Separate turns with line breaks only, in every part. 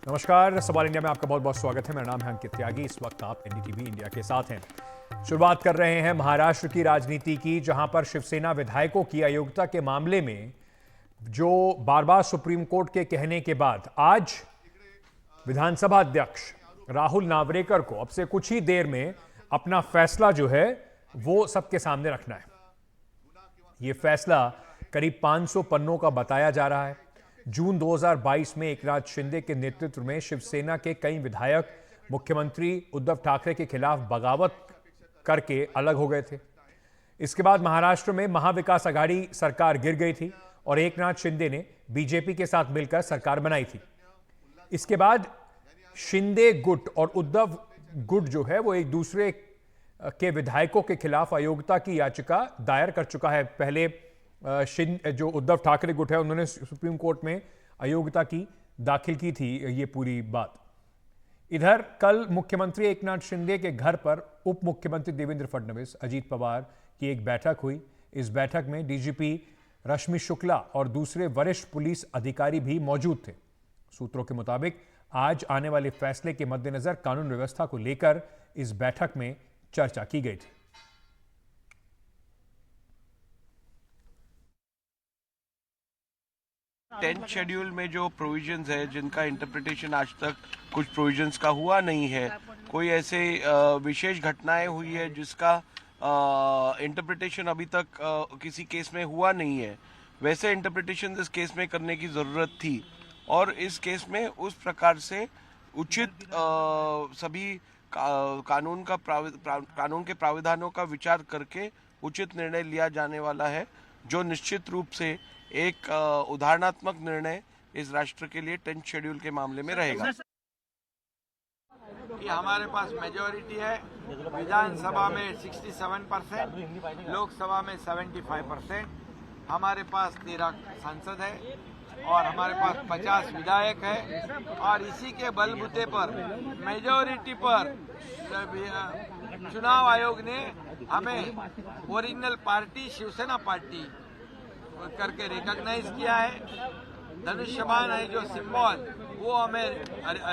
नमस्कार, सवाल इंडिया में आपका बहुत बहुत स्वागत है। मेरा नाम है अंकित त्यागी। इस वक्त आप एनडीटीवी इंडिया के साथ हैं। शुरुआत कर रहे हैं महाराष्ट्र की राजनीति की, जहां पर शिवसेना विधायकों की अयोग्यता के मामले में जो बार बार सुप्रीम कोर्ट के कहने के बाद आज विधानसभा अध्यक्ष राहुल नावरेकर को अब से कुछ ही देर में अपना फैसला जो है वो सबके सामने रखना है। यह फैसला करीब 500 पन्नों का बताया जा रहा है। जून 2022 में एकनाथ शिंदे के नेतृत्व में शिवसेना के कई विधायक मुख्यमंत्री उद्धव ठाकरे के खिलाफ बगावत करके अलग हो गए थे। इसके बाद महाराष्ट्र में महाविकास आघाड़ी सरकार गिर गई थी और एकनाथ शिंदे ने बीजेपी के साथ मिलकर सरकार बनाई थी। इसके बाद शिंदे गुट और उद्धव गुट जो है वो एक दूसरे के विधायकों के खिलाफ अयोग्यता की याचिका दायर कर चुका है। पहले जो उद्धव ठाकरे गुट है उन्होंने सुप्रीम कोर्ट में अयोग्यता की दाखिल की थी ये पूरी बात। इधर कल मुख्यमंत्री एकनाथ शिंदे के घर पर उप मुख्यमंत्री देवेंद्र फडणवीस, अजीत पवार की एक बैठक हुई। इस बैठक में डीजीपी रश्मि शुक्ला और दूसरे वरिष्ठ पुलिस अधिकारी भी मौजूद थे। सूत्रों के मुताबिक आज आने वाले फैसले के मद्देनजर कानून व्यवस्था को लेकर इस बैठक में चर्चा की गई थी।
10th शेड्यूल में जो प्रोविजंस है जिनका इंटरप्रिटेशन आज तक कुछ प्रोविजंस का हुआ नहीं है, कोई ऐसे विशेष घटनाएं हुई है जिसका इंटरप्रिटेशन अभी तक किसी केस में हुआ नहीं है, वैसे इंटरप्रिटेशन इस केस में करने की ज़रूरत थी और इस केस में उस प्रकार से उचित सभी कानून के प्राविधानों का विचार करके उचित निर्णय लिया जाने वाला है, जो निश्चित रूप से एक उदाहरणात्मक निर्णय इस राष्ट्र के लिए 10th शेड्यूल के मामले में रहेगा।
कि हमारे पास मेजॉरिटी है, विधानसभा में 67%, लोकसभा में 75%, हमारे पास 13 सांसद है और हमारे पास 50 विधायक है और इसी के बलबूते पर मेजॉरिटी पर चुनाव आयोग ने हमें ओरिजिनल पार्टी शिवसेना पार्टी करके रिकॉग्नाइज किया है। धनुष्यबाण है जो सिंबल, वो हमें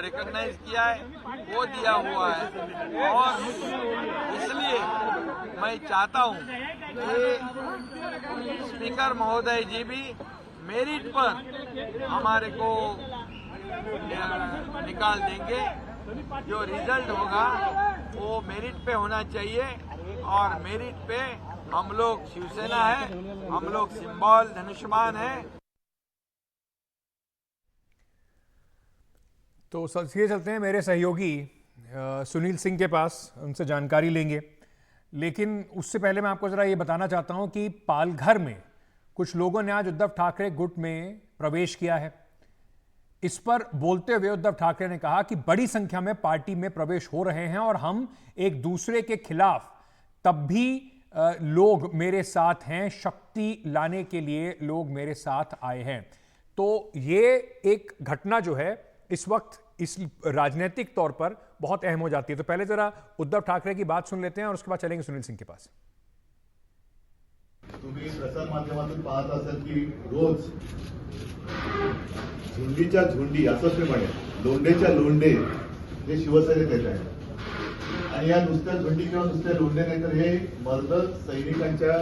रिकॉग्नाइज किया है, वो दिया हुआ है और इसलिए मैं चाहता हूं कि स्पीकर महोदय जी भी मेरिट पर हमारे को निकाल देंगे। जो रिजल्ट होगा वो मेरिट पे होना चाहिए और मेरिट पे हम लोग शिवसेना है, हम लोग सिंबल धनुष्यबाण है।
तो सीधे चलते हैं मेरे सहयोगी सुनील सिंह के पास, उनसे जानकारी लेंगे। लेकिन उससे पहले मैं आपको जरा ये बताना चाहता हूं कि पालघर में कुछ लोगों ने आज उद्धव ठाकरे गुट में प्रवेश किया है। इस पर बोलते हुए उद्धव ठाकरे ने कहा कि बड़ी संख्या में पार्टी में प्रवेश हो रहे हैं और हम एक दूसरे के खिलाफ, तब भी लोग मेरे साथ हैं, शक्ति लाने के लिए लोग मेरे साथ आए हैं। तो ये एक घटना जो है इस वक्त इस राजनीतिक तौर पर बहुत अहम हो जाती है। तो पहले जरा उद्धव ठाकरे की बात सुन लेते हैं और उसके बाद चलेंगे सुनील सिंह के पास।
तुम्ही प्रसार माध्यमातून पाहत असाल की रोज झुंडीच्या झुंडी असंच मी म्हणेन, लोंढेच्या लोंढे हे शिवसेनेत येत आहेत आणि या नुसत्या झुंडी किंवा नुसत्या लोंढे नाही तर हे मर्द सैनिकांच्या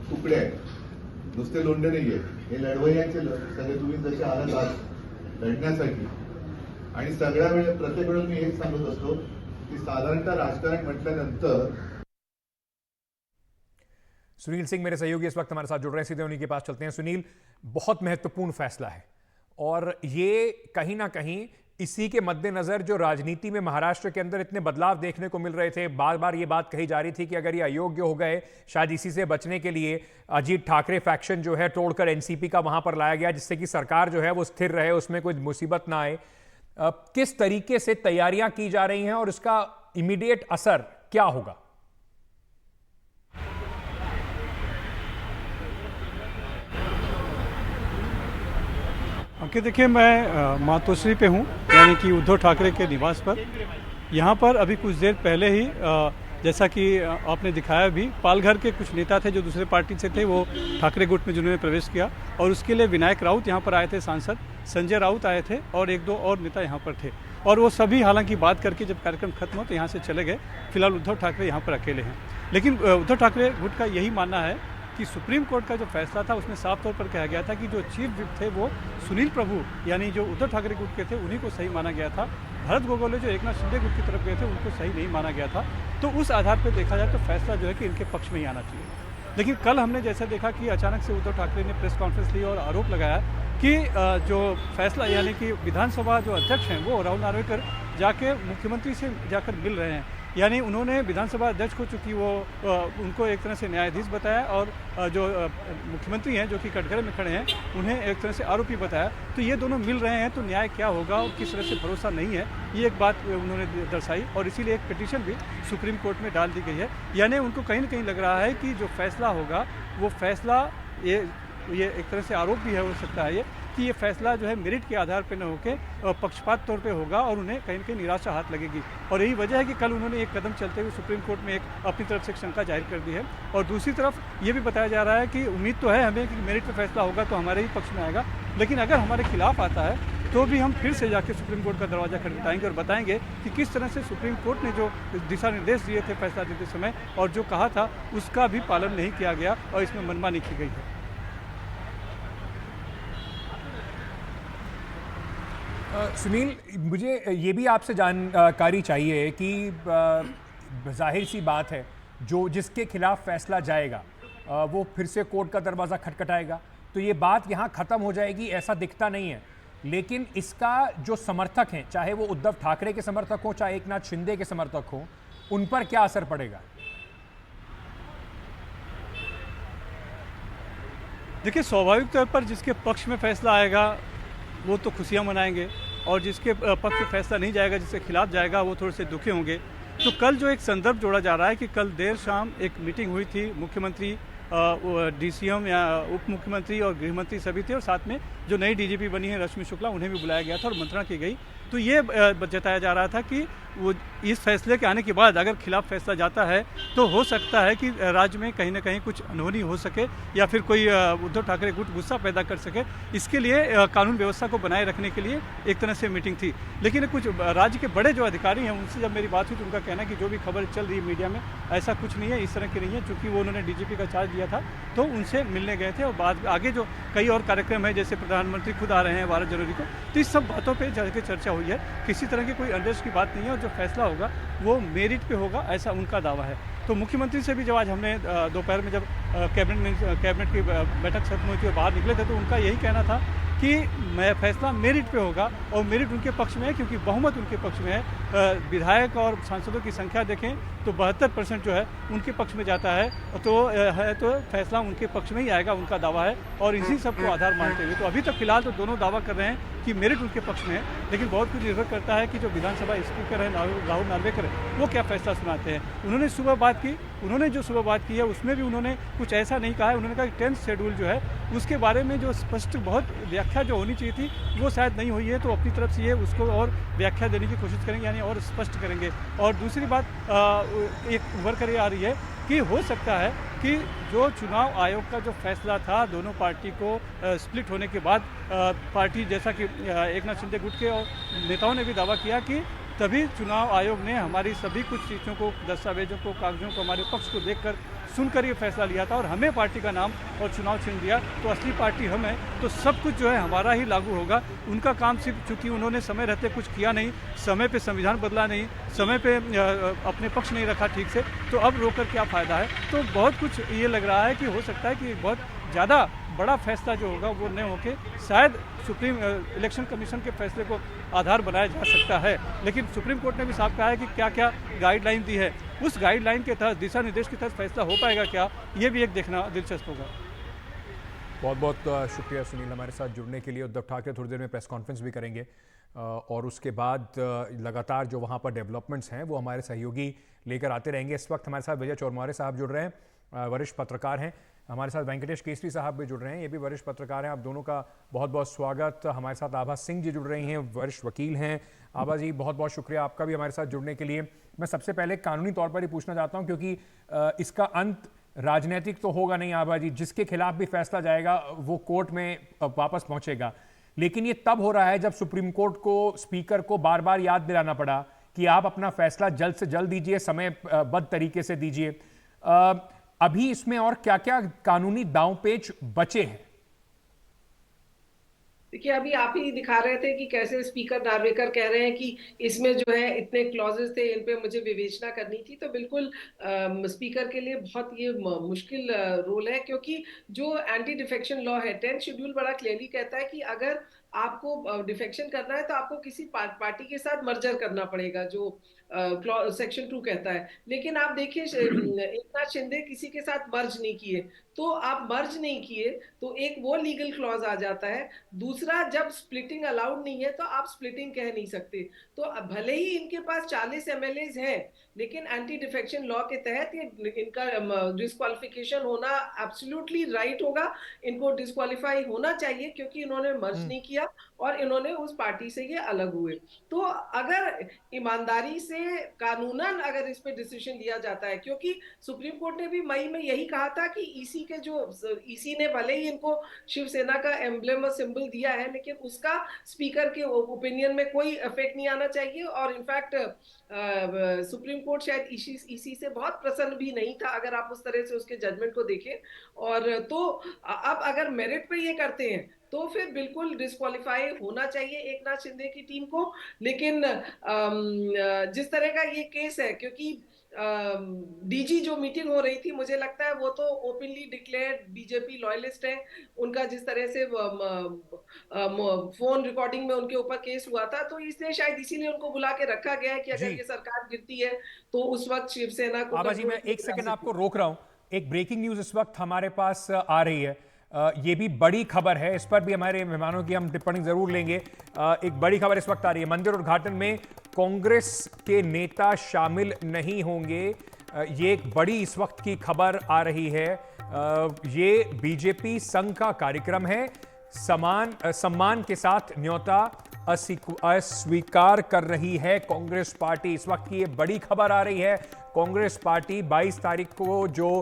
तुकडे आहेत, नुसते लोंढे नाहीये, हे लढवय्यांचे सगळे तुम्ही जसे आलात आज लढण्यासाठी। आणि सगळ्या वेळेस प्रत्येक वेळेस मी हेच सांगत असतो की साधारणतः राजकारण म्हटल्यानंतर
सुनील सिंह मेरे सहयोगी इस वक्त हमारे साथ जुड़ रहे हैं, सीधे उन्हीं के पास चलते हैं। सुनील, बहुत महत्वपूर्ण फैसला है और ये कहीं ना कहीं इसी के मद्देनजर जो राजनीति में महाराष्ट्र के अंदर इतने बदलाव देखने को मिल रहे थे, बार बार ये बात कही जा रही थी कि अगर ये अयोग्य हो गए, शायद इसी से बचने के लिए अजीत ठाकरे फैक्शन जो है तोड़कर एनसीपी का वहां पर लाया गया, जिससे कि सरकार जो है वो स्थिर रहे, उसमें कोई मुसीबत ना आए। किस तरीके से तैयारियां की जा रही हैं और इसका इमीडिएट असर क्या होगा?
अंकित, देखिए मैं मातोश्री पे हूँ, यानी कि उद्धव ठाकरे के निवास पर। यहाँ पर अभी कुछ देर पहले ही जैसा कि आपने दिखाया भी, पालघर के कुछ नेता थे जो दूसरे पार्टी से थे, वो ठाकरे गुट में जिन्होंने प्रवेश किया और उसके लिए विनायक राउत यहाँ पर आए थे सांसद, संजय राउत आए थे और एक दो और नेता यहाँ पर थे, और वो सभी हालांकि बात करके जब कार्यक्रम खत्म हो तो यहाँ से चले गए। फिलहाल उद्धव ठाकरे यहाँ पर अकेले हैं। लेकिन उद्धव ठाकरे गुट का यही मानना है कि सुप्रीम कोर्ट का जो फैसला था उसमें साफ तौर पर कहा गया था कि जो चीफ विप थे वो सुनील प्रभु यानी जो उद्धव ठाकरे गुट के थे उन्हीं को सही माना गया था। भरत गोगोले जो एकनाथ शिंदे गुट की तरफ गए थे उनको सही नहीं माना गया था। तो उस आधार पर देखा जाए तो फैसला जो है कि इनके पक्ष में ही आना चाहिए। लेकिन कल हमने जैसा देखा कि अचानक से उद्धव ठाकरे ने प्रेस कॉन्फ्रेंस ली और आरोप लगाया कि जो फैसला यानी कि विधानसभा जो अध्यक्ष हैं वो राहुल नार्वेकर जाके मुख्यमंत्री से जाकर मिल रहे हैं। यानी उन्होंने विधानसभा अध्यक्ष को चूँकि वो उनको एक तरह से न्यायाधीश बताया और जो मुख्यमंत्री हैं जो कि कटघरे में खड़े हैं उन्हें एक तरह से आरोपी बताया। तो ये दोनों मिल रहे हैं तो न्याय क्या होगा और किस तरह से भरोसा नहीं है, ये एक बात उन्होंने दर्शाई और इसीलिए एक पिटीशन भी सुप्रीम कोर्ट में डाल दी गई है। यानी उनको कहीं ना कहीं लग रहा है कि जो फैसला होगा वो फैसला ये एक तरह से आरोप भी है हो सकता है ये कि ये फैसला जो है मेरिट के आधार पर न होकर पक्षपात तौर पे होगा और उन्हें कहीं ना कहीं निराशा हाथ लगेगी। और यही वजह है कि कल उन्होंने एक कदम चलते हुए सुप्रीम कोर्ट में एक अपनी तरफ से एक शंका जाहिर कर दी है। और दूसरी तरफ ये भी बताया जा रहा है कि उम्मीद तो है हमें कि मेरिट पर फैसला होगा तो हमारे ही पक्ष में आएगा, लेकिन अगर हमारे खिलाफ आता है तो भी हम फिर से जाके सुप्रीम कोर्ट का दरवाजा खटखटाएंगे और बताएंगे कि किस तरह से सुप्रीम कोर्ट ने जो दिशा निर्देश दिए थे फैसला देते समय और जो कहा था उसका भी पालन नहीं किया गया और इसमें मनमानी की गई है।
सुनील, मुझे ये भी आपसे जानकारी चाहिए कि जाहिर सी बात है जो जिसके खिलाफ फैसला जाएगा वो फिर से कोर्ट का दरवाज़ा खटखटाएगा, तो ये बात यहाँ ख़त्म हो जाएगी ऐसा दिखता नहीं है। लेकिन इसका जो समर्थक हैं, चाहे वो उद्धव ठाकरे के समर्थक हो चाहे एकनाथ शिंदे के समर्थक हो, उन पर क्या असर पड़ेगा?
देखिए, स्वाभाविक तौर पर जिसके पक्ष में फैसला आएगा वो तो खुशियां मनाएंगे और जिसके पक्ष में फैसला नहीं जाएगा, जिसके खिलाफ जाएगा, वो थोड़े से दुखी होंगे। तो कल जो एक संदर्भ जोड़ा जा रहा है कि कल देर शाम एक मीटिंग हुई थी, मुख्यमंत्री, डीसीएम या उप मुख्यमंत्री और गृह मंत्री सभी थे और साथ में जो नई डीजीपी बनी है रश्मि शुक्ला उन्हें भी बुलाया गया था और मंत्रणा की गई। तो ये जताया जा रहा था कि वो इस फैसले के आने के बाद अगर खिलाफ फैसला जाता है तो हो सकता है कि राज्य में कहीं ना कहीं कुछ अनहोनी हो सके या फिर कोई उद्धव ठाकरे गुट गुस्सा पैदा कर सके। इसके लिए कानून व्यवस्था को बनाए रखने के लिए एक तरह से मीटिंग थी। लेकिन कुछ राज्य के बड़े जो अधिकारी हैं उनसे जब मेरी बात हुई तो उनका कहना है कि जो भी खबर चल रही है मीडिया में ऐसा कुछ नहीं है, इस तरह की नहीं है। चूँकि वो उन्होंने डीजीपी का चार्ज दिया था तो उनसे मिलने गए थे और बाद आगे जो कई और कार्यक्रम है जैसे प्रधानमंत्री खुद आ रहे हैं 12 जनवरी को, तो इस सब बातों पर जाकर चर्चा हुई है। किसी तरह की कोई अंदेश की बात नहीं है और जो फैसला होगा वो मेरिट पे होगा ऐसा उनका दावा है। तो मुख्यमंत्री से भी जब आज हमने दोपहर में जब कैबिनेट की बैठक खत्म हुई थी और बाहर निकले थे तो उनका यही कहना था कि फैसला मेरिट पे होगा और मेरिट उनके पक्ष में है क्योंकि बहुमत उनके पक्ष में है। विधायक और सांसदों की संख्या देखें तो 72% जो है उनके पक्ष में जाता है तो फैसला उनके पक्ष में ही आएगा, उनका दावा है। और इसी सब को आधार मानते हुए तो अभी तक फिलहाल तो दोनों दावा कर रहे हैं कि मेरिट उनके पक्ष में है, लेकिन बहुत कुछ निर्भर करता है कि जो विधानसभा स्पीकर है राहुल नार्वेकर वो क्या फैसला सुनाते हैं। उन्होंने जो सुबह बात की है उसमें भी उन्होंने कुछ ऐसा नहीं कहा है। उन्होंने कहा कि 10th शेड्यूल जो है उसके बारे में जो स्पष्ट बहुत व्याख्या जो होनी चाहिए थी वो शायद नहीं हुई है, तो अपनी तरफ से ये उसको और व्याख्या देने की कोशिश करेंगे, यानी और स्पष्ट करेंगे। और दूसरी बात एक उभर कर ये आ रही है कि हो सकता है कि जो चुनाव आयोग का जो फैसला था दोनों पार्टी को स्प्लिट होने के बाद पार्टी जैसा कि एकनाथ शिंदे गुट के और नेताओं ने भी दावा किया कि तभी चुनाव आयोग ने हमारी सभी कुछ चीज़ों को, दस्तावेजों को, कागजों को, हमारे पक्ष को देखकर सुनकर ये फैसला लिया था और हमें पार्टी का नाम और चुनाव चिन्ह दिया। तो असली पार्टी हम है तो सब कुछ जो है हमारा ही लागू होगा। उनका काम सिर्फ चूंकि उन्होंने समय रहते कुछ किया नहीं, समय पे संविधान बदला नहीं, समय पे अपने पक्ष नहीं रखा ठीक से, तो अब रोकर क्या फ़ायदा है। तो बहुत कुछ ये लग रहा है कि हो सकता है कि बहुत ज़्यादा बड़ा फैसला जो होगा वो न होके शायद सुप्रीम इलेक्शन कमीशन के फैसले को आधार बनाया जा सकता है। लेकिन सुप्रीम कोर्ट ने भी साफ कहा है कि क्या क्या गाइडलाइन दी है, उस गाइडलाइन के तहत, दिशा निर्देश के तहत फैसला हो पाएगा क्या, ये भी एक देखना दिलचस्प होगा।
बहुत बहुत शुक्रिया सुनील हमारे साथ जुड़ने के लिए। उद्धव ठाकरे थोड़ी देर में प्रेस कॉन्फ्रेंस भी करेंगे और उसके बाद लगातार जो वहाँ पर डेवलपमेंट्स हैं वो हमारे सहयोगी लेकर आते रहेंगे। इस वक्त हमारे साथ विजय चौरमारे साहब जुड़ रहे हैं, वरिष्ठ पत्रकार हैं। हमारे साथ वेंकटेश केसरी साहब भी जुड़ रहे हैं, ये भी वरिष्ठ पत्रकार हैं। आप दोनों का बहुत बहुत स्वागत। हमारे साथ आभा सिंह जी जुड़ रही हैं, वरिष्ठ वकील हैं। आभा जी बहुत बहुत शुक्रिया आपका भी हमारे साथ जुड़ने के लिए। मैं सबसे पहले कानूनी तौर पर ही पूछना चाहता हूं क्योंकि इसका अंत राजनीतिक तो होगा नहीं आभा जी, जिसके खिलाफ भी फैसला जाएगा वो कोर्ट में वापस पहुंचेगा। लेकिन ये तब हो रहा है जब सुप्रीम कोर्ट को, स्पीकर को बार बार याद दिलाना पड़ा कि आप अपना फैसला जल्द से जल्द दीजिए, समयबद्ध तरीके से दीजिए। अभी इसमें और क्या क्या कानूनी दांवपेच बचे हैं?
देखिए, अभी आप ही दिखा रहे थे कि कैसे स्पीकर नार्वेकर कह रहे हैं कि इसमें जो है इतने क्लॉजेस थे, इन पे मुझे विवेचना करनी थी। तो बिल्कुल स्पीकर के लिए बहुत ये मुश्किल रोल है, क्योंकि जो एंटी डिफेक्शन लॉ है, 10th शेड्यूल बड़ा क्लियरली कहता है कि अगर आपको डिफेक्शन करना है तो आपको किसी पार्टी के साथ मर्जर करना पड़ेगा, जो सेक्शन 2 कहता है। लेकिन आप देखिए, एकनाथ शिंदे किसी के साथ मर्ज नहीं किए, तो आप मर्ज नहीं किए तो एक वो लीगल क्लॉज आ जाता है। दूसरा, जब स्प्लिटिंग अलाउड नहीं है तो आप स्प्लिटिंग कह नहीं सकते। तो भले ही इनके पास 40 एमएलएज हैं, लेकिन एंटी डिफेक्शन लॉ के तहत ये इनका डिस्क्वालिफिकेशन होना एब्सोल्युटली राइट होगा। इनको डिस्क्वालीफाई होना चाहिए, क्योंकि इन्होंने मर्ज नहीं किया और इन्होंने उस पार्टी से ये अलग हुए। तो अगर ईमानदारी से कानूनन अगर इस पे डिसीजन लिया जाता है, क्योंकि सुप्रीम कोर्ट ने भी मई में यही कहा था कि ईसी के जो ईसी ने भले ही इनको शिवसेना का एम्ब्लेम और सिंबल दिया है, लेकिन उसका स्पीकर के ओपिनियन में कोई इफेक्ट नहीं आना चाहिए। और इनफैक्ट सुप्रीम कोर्ट शायद ईसी से बहुत प्रसन्न भी नहीं था, अगर आप उस तरह से उसके जजमेंट को देखें। और तो अब अगर मेरिट पे ये करते हैं तो फिर बिल्कुल डिस्क्वालीफाई होना चाहिए एकनाथ शिंदे की टीम को। लेकिन जिस तरह का ये केस है, क्योंकि डीजी जो मीटिंग हो रही थी, मुझे लगता है वो तो ओपनली डिक्लेयर्ड बीजेपी लॉयलिस्ट है। उनका जिस तरह से फोन रिकॉर्डिंग में उनके ऊपर केस हुआ था, तो इसलिए शायद इसीलिए उनको बुला के रखा गया है कि अगर
जी।
ये सरकार गिरती है तो उस वक्त शिवसेना को
आबा जी, मैं एक सेकंड आपको रोक रहा हूं। एक ब्रेकिंग न्यूज इस वक्त हमारे पास आ रही है। ये भी बड़ी खबर है, इस पर भी हमारे मेहमानों की हम टिप्पणी जरूर लेंगे। एक बड़ी खबर इस वक्त आ रही है, मंदिर उद्घाटन में कांग्रेस के नेता शामिल नहीं होंगे। ये एक बड़ी इस वक्त की खबर आ रही है। ये बीजेपी संघ का कार्यक्रम है। सम्मान के साथ न्योता अस्वीकार कर रही है कांग्रेस पार्टी। इस वक्त की ये बड़ी खबर आ रही है। कांग्रेस पार्टी 22 तारीख को जो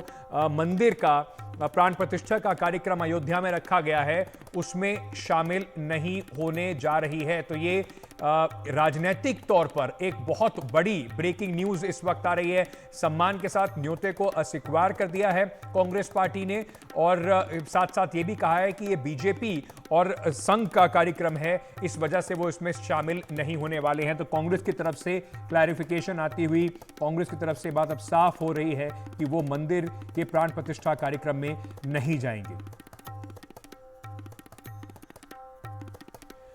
मंदिर का प्राण प्रतिष्ठा का कार्यक्रम अयोध्या में रखा गया है, उसमें शामिल नहीं होने जा रही है। तो ये राजनीतिक तौर पर एक बहुत बड़ी ब्रेकिंग न्यूज इस वक्त आ रही है। सम्मान के साथ न्योते को अस्वीकार कर दिया है कांग्रेस पार्टी ने, और साथ साथ ये भी कहा है कि ये बीजेपी और संघ का कार्यक्रम है, इस वजह से वो इसमें शामिल नहीं होने वाले हैं। तो कांग्रेस की तरफ से क्लैरिफिकेशन आती हुई, कांग्रेस की तरफ से बात अब साफ हो रही है कि वो मंदिर के प्राण प्रतिष्ठा कार्यक्रम में नहीं जाएंगे।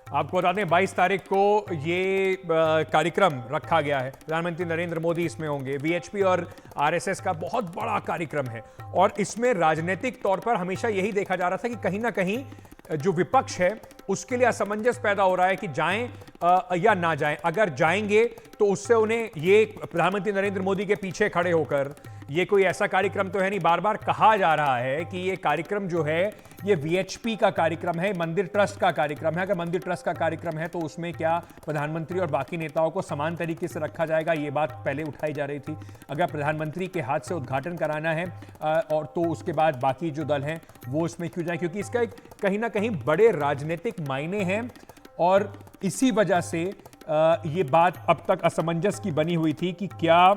आपको बता दें 22 तारीख को ये कार्यक्रम रखा गया है। प्रधानमंत्री नरेंद्र मोदी इसमें होंगे। वीएचपी और आरएसएस का बहुत बड़ा कार्यक्रम है, और इसमें राजनीतिक तौर पर हमेशा यही देखा जा रहा था कि कहीं ना कहीं जो विपक्ष है उसके लिए असमंजस पैदा हो रहा है कि जाएं या ना जाएं। अगर जाएंगे तो उससे उन्हें ये प्रधानमंत्री नरेंद्र मोदी के पीछे खड़े होकर, ये कोई ऐसा कार्यक्रम तो है नहीं, बार बार कहा जा रहा है कि ये कार्यक्रम जो है ये वीएचपी का कार्यक्रम है, मंदिर ट्रस्ट का कार्यक्रम है। अगर मंदिर ट्रस्ट का कार्यक्रम है तो उसमें क्या प्रधानमंत्री और बाकी नेताओं को समान तरीके से रखा जाएगा, ये बात पहले उठाई जा रही थी। अगर प्रधानमंत्री के हाथ से उद्घाटन कराना है और तो उसके बाद बाकी जो दल हैं वो इसमें क्यों जाए, क्योंकि इसका एक कहीं ना कहीं बड़े राजनीतिक मायने हैं। और इसी वजह से ये बात अब तक असमंजस की बनी हुई थी कि क्या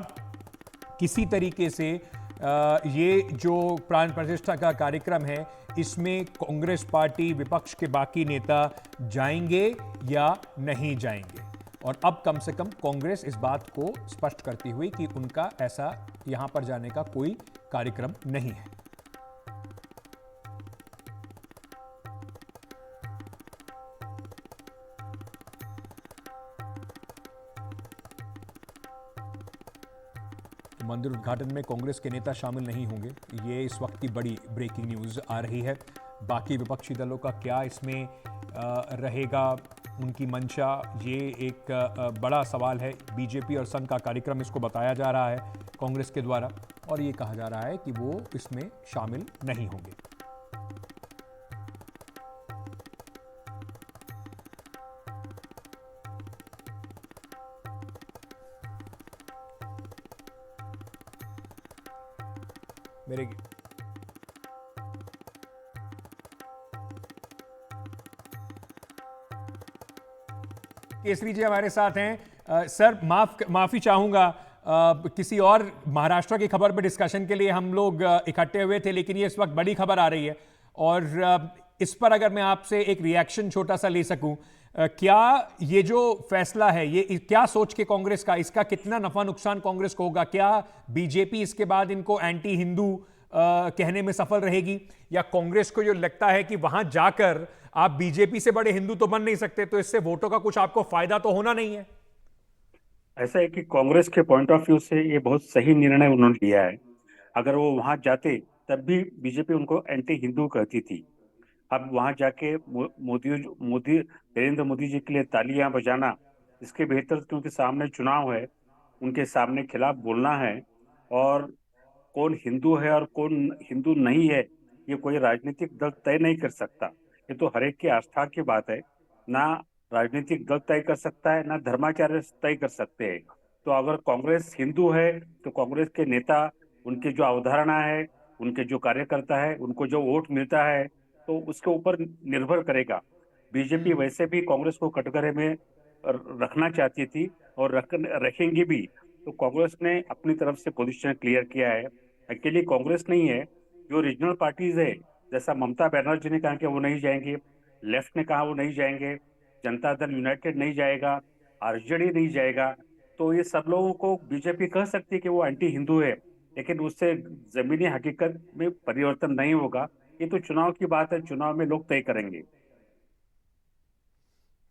किसी तरीके से ये जो प्राण प्रतिष्ठा का कार्यक्रम है इसमें कांग्रेस पार्टी, विपक्ष के बाकी नेता जाएंगे या नहीं जाएंगे। और अब कम से कम कांग्रेस इस बात को स्पष्ट करती हुई कि उनका ऐसा यहां पर जाने का कोई कार्यक्रम नहीं है। मंदिर उद्घाटन में कांग्रेस के नेता शामिल नहीं होंगे, ये इस वक्त की बड़ी ब्रेकिंग न्यूज़ आ रही है। बाकी विपक्षी दलों का क्या इसमें रहेगा, उनकी मंशा, ये एक बड़ा सवाल है। बीजेपी और संघ का कार्यक्रम इसको बताया जा रहा है कांग्रेस के द्वारा, और ये कहा जा रहा है कि वो इसमें शामिल नहीं होंगे। मेरे केसरी जी हमारे साथ हैं। सर माफी चाहूंगा, किसी और महाराष्ट्र की खबर पर डिस्कशन के लिए हम लोग इकट्ठे हुए थे, लेकिन ये इस वक्त बड़ी खबर आ रही है और इस पर अगर मैं आपसे एक रिएक्शन छोटा सा ले सकूं, क्या ये जो फैसला है ये क्या सोच के कांग्रेस का, इसका कितना नफा नुकसान कांग्रेस को होगा? क्या बीजेपी इसके बाद इनको एंटी हिंदू कहने में सफल रहेगी, या कांग्रेस को जो लगता है कि वहां जाकर आप बीजेपी से बड़े हिंदू तो बन नहीं सकते, तो इससे वोटों का कुछ आपको फायदा तो होना नहीं है?
ऐसा है कि कांग्रेस के पॉइंट ऑफ व्यू से ये बहुत सही निर्णय उन्होंने लिया है। अगर वो वहां जाते तब भी बीजेपी उनको एंटी हिंदू कहती थी। अब वहां जाके मोदी नरेंद्र मोदी जी के लिए तालियां बजाना इसके बेहतर, क्योंकि सामने चुनाव है, उनके सामने खिलाफ बोलना है। और कौन हिंदू है और कौन हिंदू नहीं है ये कोई राजनीतिक दल तय नहीं कर सकता। ये तो हर एक की आस्था की बात है। ना राजनीतिक दल तय कर सकता है, ना धर्माचार्य तय कर सकते हैं। तो अगर कांग्रेस हिंदू है तो कांग्रेस के नेता, उनकी जो अवधारणा है, उनके जो कार्यकर्ता है, उनको जो वोट मिलता है, तो उसके ऊपर निर्भर करेगा। बीजेपी वैसे भी कांग्रेस को कटघरे में रखना चाहती थी और रखेंगी भी। तो कांग्रेस ने अपनी तरफ से पोजीशन क्लियर किया है। अकेली कांग्रेस नहीं है, जो रीजनल पार्टीज है, जैसा ममता बनर्जी ने कहा कि वो नहीं जाएंगे, लेफ्ट ने कहा वो नहीं जाएंगे, जनता दल यूनाइटेड नहीं जाएगा, आरजेडी नहीं जाएगा। तो ये सब लोगों को बीजेपी कह सकती है कि वो एंटी हिंदू है, लेकिन उससे जमीनी हकीकत में परिवर्तन नहीं होगा। ये तो चुनाव की बात है, चुनाव में लोग तय करेंगे।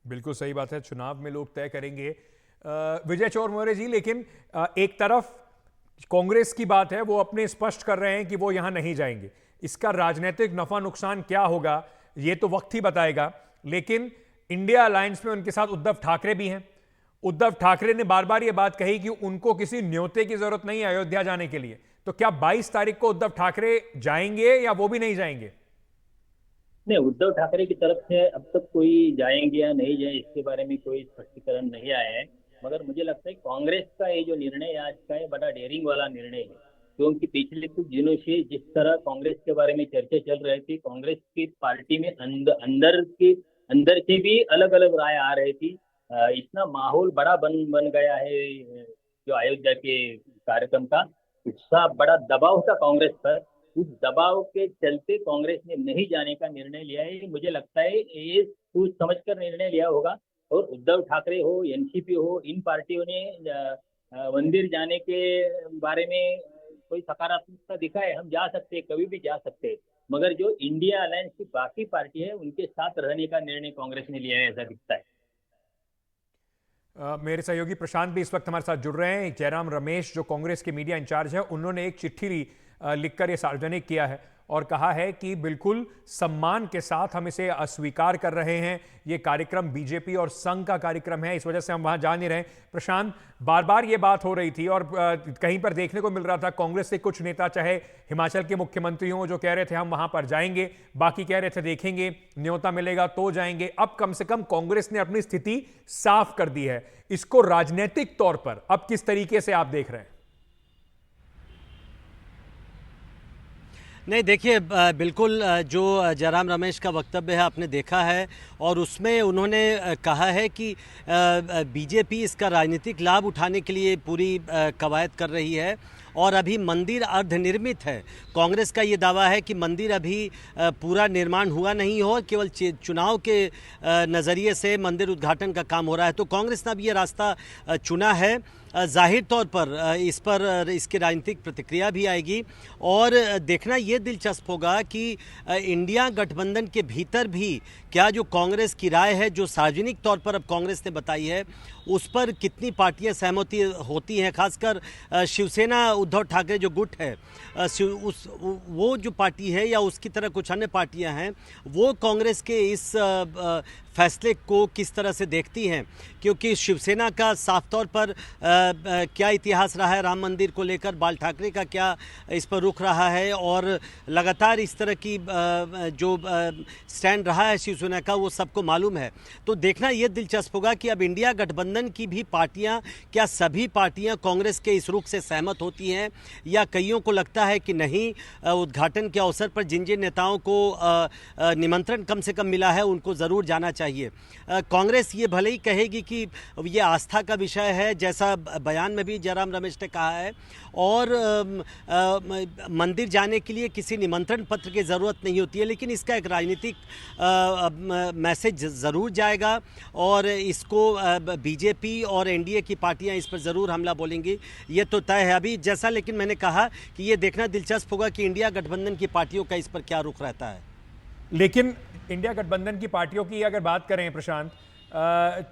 बिल्कुल सही बात है, चुनाव में लोग तय करेंगे। विजय चौर मोरे जी, लेकिन एक तरफ कांग्रेस की बात है, वो अपने स्पष्ट कर रहे हैं कि वो यहां नहीं जाएंगे। इसका राजनीतिक नफा नुकसान क्या होगा ये तो वक्त ही बताएगा, लेकिन इंडिया अलायंस में उनके साथ उद्धव ठाकरे भी हैं। उद्धव ठाकरे ने बार बार ये बात कही कि उनको किसी न्योते की जरूरत नहीं है अयोध्या जाने के लिए। तो क्या 22 तारीख को उद्धव ठाकरे जाएंगे या वो भी नहीं जाएंगे?
नहीं, उद्धव ठाकरे की तरफ से अब तक कोई जाएंगे या नहीं जाए इसके बारे में कोई स्पष्टीकरण नहीं आया है। मगर मुझे लगता है कांग्रेस का ये जो निर्णय आज का है बड़ा डेयरिंग वाला निर्णय है, क्योंकि पिछले कुछ दिनों से जिस तरह कांग्रेस के बारे में चर्चा चल रही थी, कांग्रेस की पार्टी में अंदर से भी अलग अलग राय आ रही थी। इतना माहौल बड़ा बन गया है जो अयोध्या के कार्यक्रम का, उसका बड़ा दबाव था कांग्रेस पर। उस दबाव के चलते कांग्रेस ने नहीं जाने का निर्णय लिया है। मुझे लगता है ये सोच समझकर निर्णय लिया होगा। और उद्धव ठाकरे हो, एनसीपी हो, इन पार्टियों ने मंदिर जाने के बारे में कोई सकारात्मकता दिखा है। हम जा सकते हैं, कभी भी जा सकते हैं, मगर जो इंडिया अलायंस की बाकी पार्टी है उनके साथ रहने का निर्णय कांग्रेस ने लिया है, ऐसा दिखता है।
मेरे सहयोगी प्रशांत भी इस वक्त हमारे साथ जुड़ रहे हैं। जयराम रमेश जो कांग्रेस के मीडिया इंचार्ज है, उन्होंने एक चिट्ठी लिखकर ये सार्वजनिक किया है और कहा है कि बिल्कुल सम्मान के साथ हम इसे अस्वीकार कर रहे हैं। ये कार्यक्रम बीजेपी और संघ का कार्यक्रम है, इस वजह से हम वहां जा नहीं रहे। प्रशांत, बार बार ये बात हो रही थी और कहीं पर देखने को मिल रहा था कांग्रेस के कुछ नेता, चाहे हिमाचल के मुख्यमंत्री हों, जो कह रहे थे हम वहां पर जाएंगे, बाकी कह रहे थे देखेंगे, न्योता मिलेगा तो जाएंगे। अब कम से कम कांग्रेस ने अपनी स्थिति साफ कर दी है। इसको राजनीतिक तौर पर अब किस तरीके से आप देख रहे हैं?
नहीं, देखिए, बिल्कुल जो जयराम रमेश का वक्तव्य है आपने देखा है, और उसमें उन्होंने कहा है कि बीजेपी इसका राजनीतिक लाभ उठाने के लिए पूरी कवायद कर रही है और अभी मंदिर अर्धनिर्मित है। कांग्रेस का ये दावा है कि मंदिर अभी पूरा निर्माण हुआ नहीं हो, केवल चुनाव के नज़रिए से मंदिर उद्घाटन का काम हो रहा है। तो कांग्रेस ने अब ये रास्ता चुना है। जाहिर तौर पर इस पर इसकी राजनीतिक प्रतिक्रिया भी आएगी और देखना ये दिलचस्प होगा कि इंडिया गठबंधन के भीतर भी क्या जो कांग्रेस की राय है, जो सार्वजनिक तौर पर अब कांग्रेस ने बताई है, उस पर कितनी पार्टियां सहमति होती हैं। खासकर शिवसेना उद्धव ठाकरे जो गुट है, वो जो पार्टी है या उसकी तरह कुछ अन्य पार्टियां हैं, वो कांग्रेस के इस फैसले को किस तरह से देखती हैं। क्योंकि शिवसेना का साफ तौर पर क्या इतिहास रहा है राम मंदिर को लेकर, बाल ठाकरे का क्या इस पर रुख रहा है, और लगातार इस तरह की जो स्टैंड रहा है शिवसेना का, वो सबको मालूम है। तो देखना ये दिलचस्प होगा कि अब इंडिया गठबंधन की भी पार्टियां, क्या सभी पार्टियां कांग्रेस के इस रुख से सहमत होती हैं, या कईयों को लगता है कि नहीं, उद्घाटन के अवसर पर जिन जिन नेताओं को निमंत्रण कम से कम मिला है उनको ज़रूर जाना चाहिए। कांग्रेस ये भले ही कहेगी कि ये आस्था का विषय है, जैसा बयान में भी जयराम रमेश ने कहा है, और मंदिर जाने के लिए किसी निमंत्रण पत्र की ज़रूरत नहीं होती है, लेकिन इसका एक राजनीतिक मैसेज ज़रूर जाएगा और इसको बीजेपी और एनडीए की पार्टियां इस पर ज़रूर हमला बोलेंगी, ये तो तय है अभी। जैसा लेकिन मैंने कहा कि ये देखना दिलचस्प होगा कि इंडिया गठबंधन की पार्टियों का इस पर क्या रुख रहता है।
लेकिन इंडिया गठबंधन की पार्टियों की अगर बात करें प्रशांत,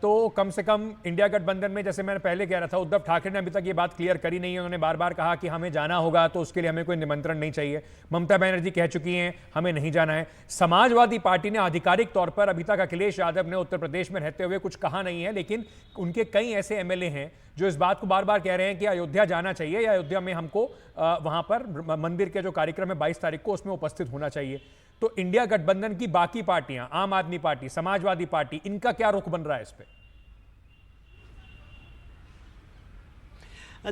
तो कम से कम इंडिया गठबंधन में, जैसे मैंने पहले कह रहा था, उद्धव ठाकरे ने अभी तक ये बात क्लियर करी नहीं है। उन्होंने बार बार कहा कि हमें जाना होगा तो उसके लिए हमें कोई निमंत्रण नहीं चाहिए। ममता बनर्जी कह चुकी हैं हमें नहीं जाना है। समाजवादी पार्टी ने आधिकारिक तौर पर अभी तक अखिलेश यादव ने उत्तर प्रदेश में रहते हुए कुछ कहा नहीं है, लेकिन उनके कई ऐसे एमएलए हैं जो इस बात को बार बार कह रहे हैं कि अयोध्या जाना चाहिए या अयोध्या में हमको वहां पर मंदिर के जो कार्यक्रम है 22 तारीख को, उसमें उपस्थित होना चाहिए। तो इंडिया गठबंधन की बाकी पार्टियां, आम आदमी पार्टी, समाजवादी पार्टी, इनका क्या रुख बन रहा है इस पे?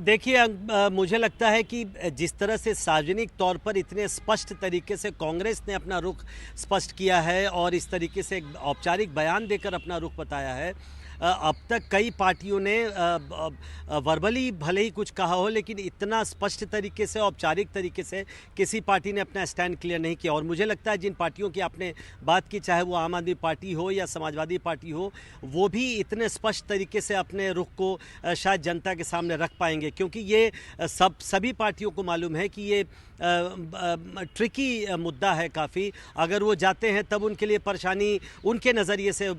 देखिए, मुझे लगता है कि जिस तरह से सार्वजनिक तौर पर इतने स्पष्ट तरीके से कांग्रेस ने अपना रुख स्पष्ट किया है और इस तरीके से एक औपचारिक बयान देकर अपना रुख बताया है, अब तक कई पार्टियों ने वर्बली भले ही कुछ कहा हो, लेकिन इतना स्पष्ट तरीके से, औपचारिक तरीके से किसी पार्टी ने अपना स्टैंड क्लियर नहीं किया। और मुझे लगता है जिन पार्टियों की आपने बात की, चाहे वो आम आदमी पार्टी हो या समाजवादी पार्टी हो, वो भी इतने स्पष्ट तरीके से अपने रुख को शायद जनता के सामने रख पाएंगे, क्योंकि ये सभी पार्टियों को मालूम है कि ये ट्रिकी मुद्दा है काफ़ी। अगर वो जाते हैं तब उनके लिए परेशानी उनके नज़रिए से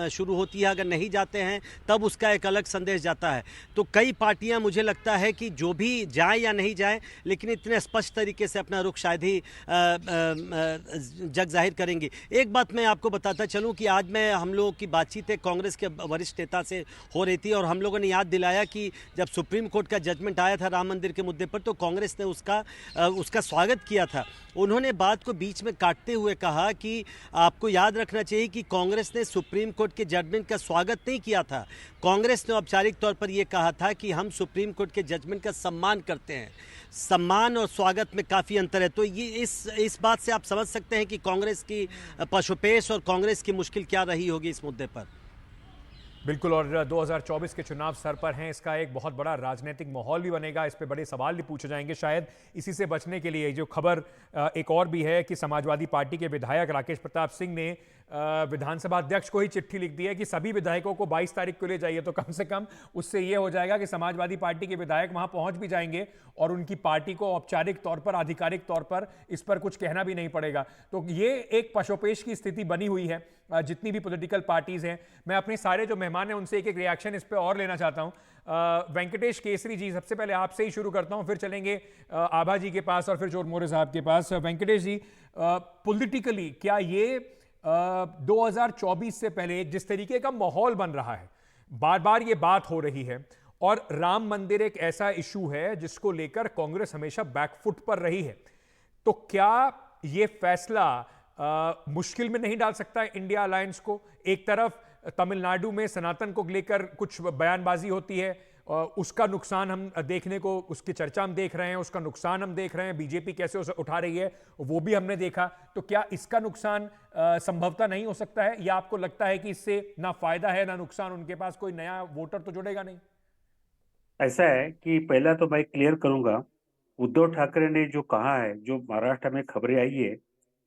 शुरू होती है, अगर नहीं जाते हैं तब उसका एक अलग संदेश जाता है। तो कई पार्टियां, मुझे लगता है कि जो भी जाएं या नहीं जाएं, लेकिन इतने स्पष्ट तरीके से अपना रुख शायद ही जग जाहिर करेंगी। एक बात मैं आपको बताता चलूं कि आज मैं हम लोगों की बातचीत एक कांग्रेस के वरिष्ठ नेता से हो रही थी और हम लोगों ने याद दिलाया कि जब सुप्रीम कोर्ट का जजमेंट आया था राम मंदिर के मुद्दे पर, तो कांग्रेस ने उसका स्वागत किया था। उन्होंने बात को बीच में काटते हुए कहा कि आपको याद रखना चाहिए कि कांग्रेस ने सुप्रीम कोर्ट के जजमेंट का स्वागत नहीं किया था। कांग्रेस ने औपचारिक तौर पर यह कहा था कि हम सुप्रीम कोर्ट के जजमेंट का सम्मान करते हैं। सम्मान और स्वागत में काफ़ी अंतर है। तो ये इस बात से आप समझ सकते हैं कि कांग्रेस की पशुपेश और कांग्रेस की मुश्किल क्या रही होगी इस मुद्दे पर।
बिल्कुल, और 2024 के चुनाव सर पर हैं, इसका एक बहुत बड़ा राजनीतिक माहौल भी बनेगा, इस पे बड़े सवाल भी पूछे जाएंगे। शायद इसी से बचने के लिए जो खबर एक और भी है कि समाजवादी पार्टी के विधायक राकेश प्रताप सिंह ने विधानसभा अध्यक्ष को ही चिट्ठी लिख दी है कि सभी विधायकों को 22 तारीख को ले जाइए। तो कम से कम उससे यह हो जाएगा कि समाजवादी पार्टी के विधायक वहां पहुंच भी जाएंगे और उनकी पार्टी को औपचारिक तौर पर, आधिकारिक तौर पर इस पर कुछ कहना भी नहीं पड़ेगा। तो ये एक पशोपेश की स्थिति बनी हुई है जितनी भी पॉलिटिकल पार्टीज हैं। मैं अपने सारे जो मेहमान हैं उनसे एक रिएक्शन इस पर और लेना चाहता हूं। वेंकटेश केसरी जी, सबसे पहले आपसे ही शुरू करता हूं, फिर चलेंगे आभा जी के पास और फिर चोरमोरे साहब के पास। वेंकटेश जी, पॉलिटिकली क्या ये 2024 से पहले जिस तरीके का माहौल बन रहा है, बार बार ये बात हो रही है और राम मंदिर एक ऐसा इशू है जिसको लेकर कांग्रेस हमेशा बैकफुट पर रही है, तो क्या ये फैसला मुश्किल में नहीं डाल सकता है इंडिया अलायंस को? एक तरफ तमिलनाडु में सनातन को लेकर कुछ बयानबाजी होती है, उसका नुकसान हम देखने को, उसकी चर्चा हम देख रहे हैं, उसका नुकसान हम देख रहे हैं, बीजेपी कैसे उसे उठा रही है वो भी हमने देखा। तो क्या इसका नुकसान संभवतः नहीं हो सकता है, या आपको लगता है कि इससे ना फायदा है ना नुकसान, उनके पास कोई नया वोटर तो जुड़ेगा नहीं?
ऐसा है कि पहला तो मैं क्लियर करूंगा, उद्धव ठाकरे ने जो कहा है, जो महाराष्ट्र में खबरें आई है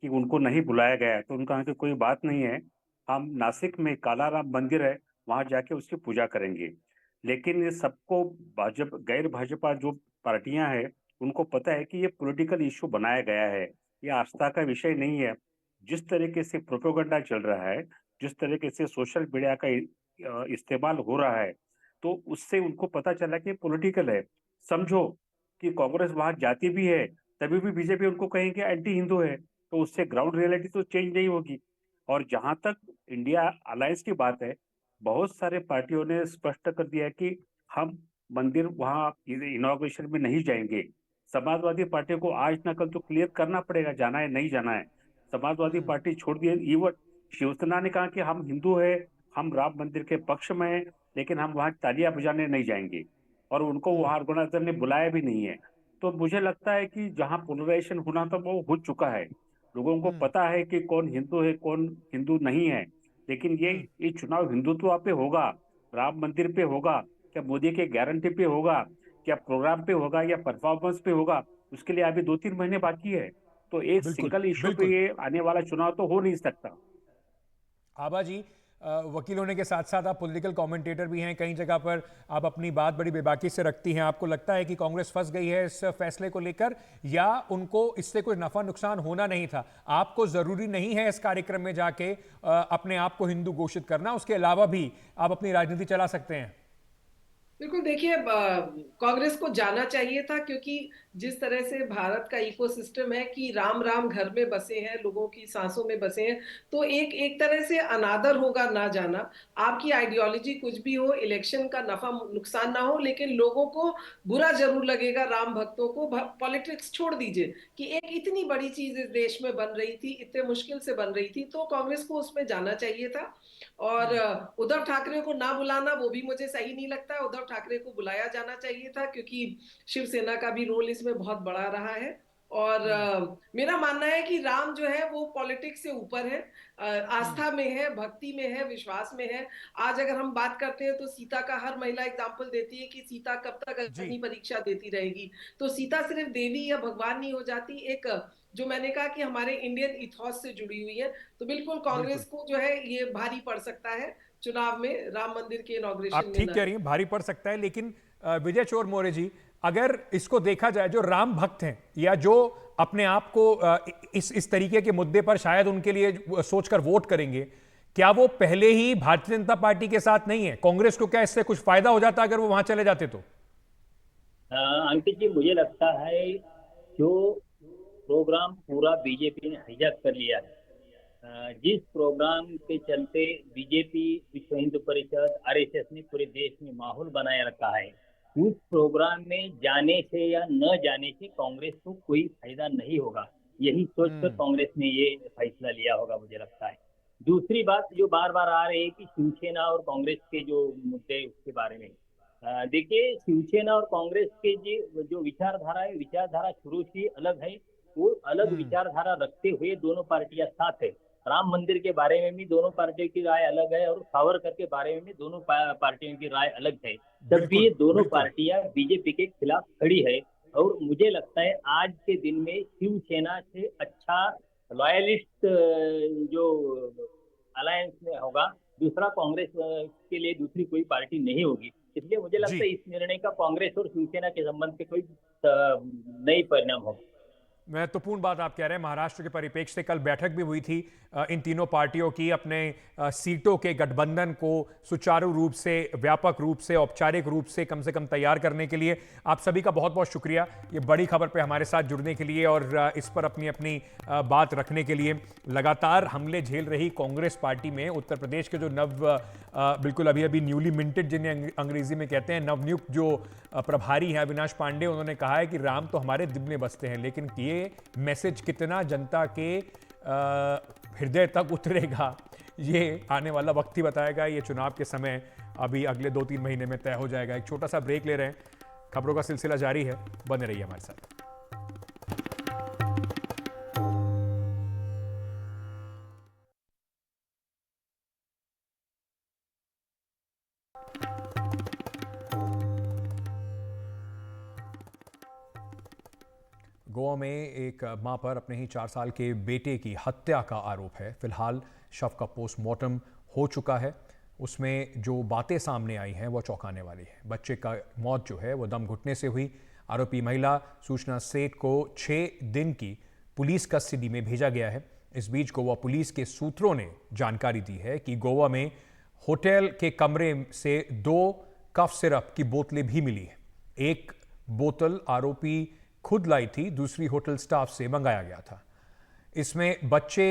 कि उनको नहीं बुलाया गया है, तो उनका यहाँ की कोई बात नहीं है। हम नासिक में कालाराम मंदिर है, वहां जाके उसकी पूजा करेंगे। लेकिन ये सबको गैर भाजपा जो पार्टियां हैं उनको पता है कि ये पॉलिटिकल इशू बनाया गया है, ये आस्था का विषय नहीं है। जिस तरीके से प्रोपेगेंडा चल रहा है, जिस तरीके से सोशल मीडिया का इस्तेमाल हो रहा है, तो उससे उनको पता चला कि पॉलिटिकल है। समझो कि कांग्रेस वहां जाती भी है तभी भी बीजेपी उनको कहेंगे एंटी हिंदू है, तो उससे ग्राउंड रियलिटी तो चेंज नहीं होगी। और जहां तक इंडिया अलायंस की बात है, बहुत सारे पार्टियों ने स्पष्ट कर दिया कि हम मंदिर वहां इनॉग्रेशन में नहीं जाएंगे। समाजवादी पार्टी को आज ना कल तो क्लियर करना पड़ेगा जाना है नहीं जाना है। समाजवादी पार्टी छोड़ दिए, इवन शिवसेना ने कहा कि हम हिंदू है, हम राम मंदिर के पक्ष में है, लेकिन हम वहां तालियां बजाने नहीं जाएंगे, और उनको वहां ऑर्गेनाइजर ने बुलाया भी नहीं है। तो मुझे लगता है कि जहां पोलराइजेशन होना था वो हो चुका है। लोगों को पता है कि कौन हिंदू है कौन हिंदू नहीं है। लेकिन ये चुनाव हिंदुत्व पे होगा, राम मंदिर पे होगा, क्या मोदी के गारंटी पे होगा, क्या प्रोग्राम पे होगा, या परफॉर्मेंस पे होगा, उसके लिए अभी 2-3 महीने बाकी है। तो एक
बिल्कुल
सिंगल इशू पे
बिल्कुल।
ये आने वाला चुनाव तो हो नहीं सकता।
आबा जी, वकील होने के साथ साथ आप पॉलिटिकल कमेंटेटर भी हैं, कई जगह पर आप अपनी बात बड़ी बेबाकी से रखती हैं। आपको लगता है कि कांग्रेस फंस गई है इस फैसले को लेकर, या उनको इससे कोई नफा नुकसान होना नहीं था? आपको जरूरी नहीं है इस कार्यक्रम में जाके अपने आप को हिंदू घोषित करना, उसके अलावा भी आप अपनी राजनीति चला सकते हैं।
बिल्कुल, देखिए कांग्रेस को जाना चाहिए था, क्योंकि जिस तरह से भारत का इकोसिस्टम है कि राम राम घर में बसे हैं, लोगों की सांसों में बसे हैं, तो एक एक तरह से अनादर होगा ना जाना। आपकी आइडियोलॉजी कुछ भी हो, इलेक्शन का नफा नुकसान ना हो, लेकिन लोगों को बुरा जरूर लगेगा, राम भक्तों को। पॉलिटिक्स छोड़ दीजिए कि एक इतनी बड़ी चीज इस देश में बन रही थी, इतने मुश्किल से बन रही थी, तो कांग्रेस को उसमें जाना चाहिए था। और उद्धव ठाकरे को ना बुलाना, वो भी मुझे सही नहीं लगता। उद्धव ठाकरे को बुलाया जाना चाहिए था, क्योंकि शिवसेना का भी रोल इसमें बहुत बड़ा रहा है। और मेरा मानना है कि राम जो है वो पॉलिटिक्स से ऊपर है, आस्था में है, भक्ति में है, विश्वास में है। आज अगर हम बात करते हैं तो सीता का हर महिला एग्जाम्पल देती है कि सीता कब तक
जी
अग्नि परीक्षा देती रहेगी। तो सीता सिर्फ देवी या भगवान नहीं हो जाती, एक जो मैंने कहा कि हमारे इंडियन इथॉस से जुड़ी हुई है। तो बिल्कुल
बिल्कुल,
कांग्रेस को जो है ये भारी पड़ सकता है चुनाव में, राम मंदिर के इनॉग्रेशन
आप
में
ठीक
न।
कह रही हैं, भारी पड़ सकता है। लेकिन विजय चोर मोरे जी, अगर इसको देखा जाए, जो राम भक्त हैं या जो अपने आप को इस तरीके के मुद्दे पर शायद उनके लिए सोचकर वोट करेंगे, क्या वो पहले ही भारतीय जनता पार्टी के साथ नहीं है? कांग्रेस को क्या इससे कुछ फायदा हो जाता अगर वो वहां चले जाते तो?
अंकित जी, मुझे लगता है जो प्रोग्राम पूरा बीजेपी ने हाईजैक कर लिया है, जिस प्रोग्राम के चलते बीजेपी, विश्व हिंदू परिषद, आरएसएस ने पूरे देश में माहौल बनाए रखा है, उस प्रोग्राम में जाने से या न जाने से कांग्रेस को कोई फायदा नहीं होगा। यही सोचकर कांग्रेस ने ये फैसला लिया होगा, मुझे लगता है। दूसरी बात जो बार बार आ रही है कि शिवसेना और कांग्रेस के जो मुद्दे, उसके बारे में देखिए, शिवसेना और कांग्रेस के जो विचारधारा है, विचारधारा शुरू से अलग है। वो अलग विचारधारा रखते हुए दोनों पार्टियां साथ है। राम मंदिर के बारे में भी दोनों पार्टियों की राय अलग है, और सावरकर के बारे में भी दोनों पार्टियों की राय अलग है। तब भी
बिल्कुल
ये दोनों
बिल्कुल।
पार्टियां बीजेपी के खिलाफ खड़ी है। और मुझे लगता है आज के दिन में शिवसेना से अच्छा लॉयलिस्ट जो अलायंस में होगा, दूसरा कांग्रेस के लिए दूसरी कोई पार्टी नहीं होगी। इसलिए मुझे लगता
जी,
है इस निर्णय का कांग्रेस और शिवसेना के संबंध पे कोई नई परिणाम होगा।
महत्वपूर्ण बात आप कह रहे हैं। महाराष्ट्र के परिप्रेक्ष्य से कल बैठक भी हुई थी इन तीनों पार्टियों की, अपने सीटों के गठबंधन को सुचारू रूप से, व्यापक रूप से, औपचारिक रूप से कम तैयार करने के लिए। आप सभी का बहुत बहुत शुक्रिया ये बड़ी खबर पे हमारे साथ जुड़ने के लिए और इस पर अपनी अपनी बात रखने के लिए। लगातार हमले झेल रही कांग्रेस पार्टी में उत्तर प्रदेश के जो बिल्कुल अभी अभी न्यूली मिंटेड, जिन्हें अंग्रेजी में कहते हैं नवनियुक्त जो प्रभारी हैं अविनाश पांडे, उन्होंने कहा है कि राम तो हमारे दिल में बसते हैं। लेकिन ये मैसेज कितना जनता के हृदय तक उतरेगा, ये आने वाला वक्त ही बताएगा। ये चुनाव के समय अभी अगले 2-3 महीने में तय हो जाएगा। एक छोटा सा ब्रेक ले रहे हैं, खबरों का सिलसिला जारी है, बने रहिए हमारे साथ। गोवा में एक मां पर अपने ही 4 साल के बेटे की हत्या का आरोप है। फिलहाल शव का पोस्टमार्टम हो चुका है। उसमें जो बातें सामने आई हैं वो चौंकाने वाली है। बच्चे का मौत जो है वो दम घुटने से हुई। आरोपी महिला सूचना सेठ को 6 दिन की पुलिस कस्टडी में भेजा गया है। इस बीच गोवा पुलिस के सूत्रों ने जानकारी दी है कि गोवा में होटल के कमरे से 2 कफ सिरप की बोतलें भी मिली हैं। एक बोतल आरोपी खुद लाई थी, दूसरी होटल स्टाफ से मंगाया गया था। इसमें बच्चे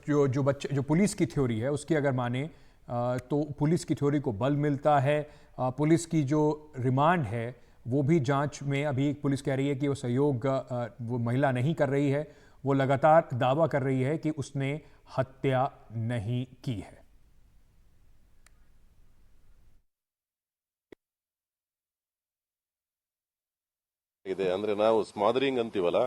जो पुलिस की थ्योरी है उसकी अगर माने तो पुलिस की थ्योरी को बल मिलता है। पुलिस की जो रिमांड है वो भी जांच में, अभी पुलिस कह रही है कि वो सहयोग वो महिला नहीं कर रही है। वो लगातार दावा कर रही है कि उसने हत्या नहीं की है।
ಇದೆ ಅಂದ್ರೆ ನಾವು ಸ್ಮಾದರಿಂಗ್ ಅಂತೀವಲ್ಲ,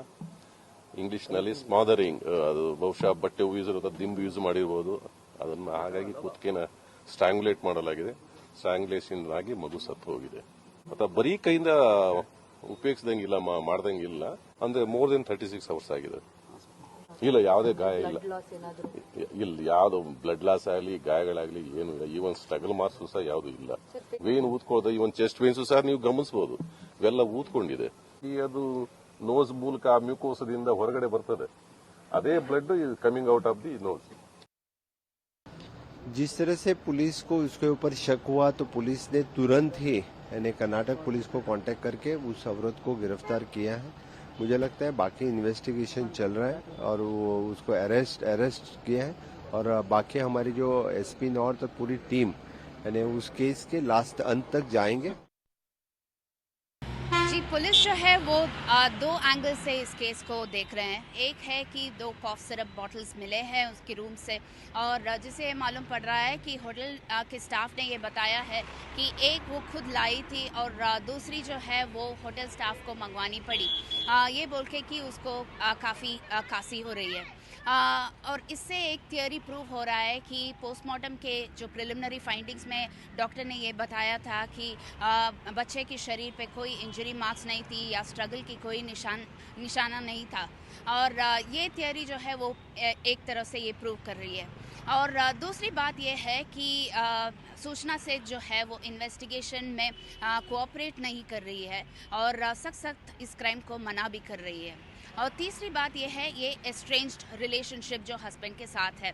ಇಂಗ್ಲಿಷ್ನಲ್ಲಿ ಸ್ಮಾದರಿಂಗ್, ಅದು ಬಹುಶಃ ಬಟ್ಟೆ ಉಗಿಸಿರೋ ದಿಂಬು ಯೂಸ್ ಮಾಡಿರ್ಬೋದು. ಅದನ್ನು ಹಾಗಾಗಿ ಕುತ್ತಿಗೆನ ಸ್ಟ್ರಾಂಗ್ಯುಲೇಟ್ ಮಾಡಲಾಗಿದೆ. ಸ್ಟ್ರಾಂಗ್ಯುಲೇಷನ್ ಆಗಿ ಮಗು ಸತ್ತು ಹೋಗಿದೆ. ಅಥವಾ ಬರೀ ಕೈಯಿಂದ ಉಪಯೋಗಿಸದಂಗಿಲ್ಲ, ಮಾಡ್ದಂಗಿಲ್ಲ. ಅಂದ್ರೆ ಮೋರ್ ದೆನ್ 36 ಅವರ್ಸ್ ಆಗಿದೆ. ಇಲ್ಲ, ಯಾವುದೇ ಗಾಯ ಇಲ್ಲ, ಯಾವ್ದು ಬ್ಲಡ್ ಲಾಸ್ ಆಗಲಿ ಗಾಯಗಳಾಗ್ಲಿ ಏನು ಇಲ್ಲ. ಈವನ್ ಸ್ಟ್ರಗಲ್ ಮಾರ್ಕ್ಸ್ ಸಹ ಯಾವ್ದು ಇಲ್ಲ. ವೇನ್ ಊದ್ಕೊಳ್ಳೋದು, ಈವನ್ ಚೆಸ್ಟ್ ವೇನ್ಸ್ ಸಹ ನೀವು ಗಮನಿಸಬಹುದು, ಇವೆಲ್ಲ ಊದ್ಕೊಂಡಿದೆ. ಅದು ನೋಸ್ ಮೂಲಕ ಆ ಮ್ಯೂಕೋಸದಿಂದ ಹೊರಗಡೆ ಬರ್ತದೆ. ಅದೇ blood coming out of the nose.
जिस तरह से पुलिस को उसके ऊपर शक हुआ तो पुलिस ने तुरंत ही यानी कर्नाटक पुलिस को कांटेक्ट करके उस अवरोध को गिरफ्तार किया है. मुझे लगता है बाकी इन्वेस्टिगेशन चल रहा है और वो उसको अरेस्ट किया है. और बाकी हमारी जो एसपी नॉर्थ और पूरी टीम यानी उस केस के लास्ट अंत तक जाएंगे.
जी, पुलिस जो है वो दो एंगल से इस केस को देख रहे हैं. एक है कि 2 कॉफ सिरप बॉटल्स मिले हैं उसके रूम से, और जिसे मालूम पड़ रहा है कि होटल के स्टाफ ने ये बताया है कि एक वो खुद लाई थी और दूसरी जो है वो होटल स्टाफ को मंगवानी पड़ी, ये बोल के कि उसको काफ़ी खांसी हो रही है. और इससे एक थियोरी प्रूव हो रहा है कि पोस्टमार्टम के जो प्रिलिमिनरी फाइंडिंग्स में डॉक्टर ने ये बताया था कि बच्चे के शरीर पे कोई इंजरी मार्क्स नहीं थी या स्ट्रगल की कोई निशाना नहीं था. और ये थियोरी जो है वो एक तरह से ये प्रूव कर रही है. और दूसरी बात ये है कि सूचना से जो है वो इन्वेस्टिगेशन में कोऑपरेट नहीं कर रही है और सख्त इस क्राइम को मना भी कर रही है. और तीसरी बात ये है, ये एस्ट्रेंज्ड रिलेशनशिप जो हस्बैंड के साथ है.